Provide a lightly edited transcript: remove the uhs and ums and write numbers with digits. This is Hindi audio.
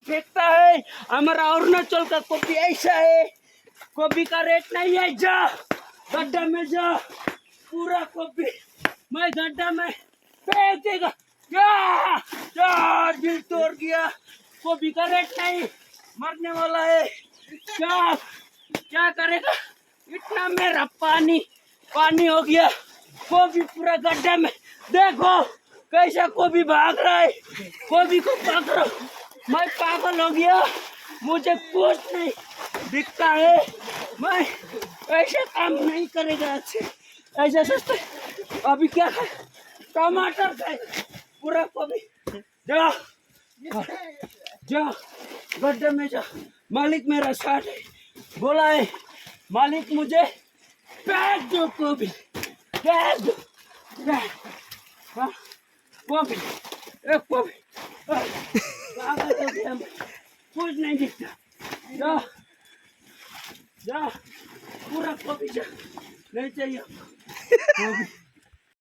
फेंकता है। हमारा अरुणाचल का कॉपी ऐसा है, कॉपी का रेट नहीं है। जा गड्ढा में जा, पूरा कॉपी मैं गड्ढा में फेंक देगा। दिल तोड़ गया, कॉपी का रेट नहीं, मरने वाला है। क्या क्या करेगा, इतना मेरा पानी पानी हो गया, कॉपी पूरा गड्ढा में। देखो कैसा कॉपी भाग रहा है, कॉपी को पकड़ो। मैं पागल हो गया, मुझे कुछ नहीं दिखता है। मैं ऐसे काम नहीं करेगा, अच्छे ऐसे सस्ते। अभी क्या है, टमाटर है पूरा कॉपी। जा जा गड्ढे में जा, मालिक मेरा साथ है, बोला है मालिक मुझे फेंक दो कॉपी, फेंक दो कॉपी, एक कॉपी कुछ नहीं दिखता। जा जा पूरा कॉपी जा, नहीं चाहिए कॉपी।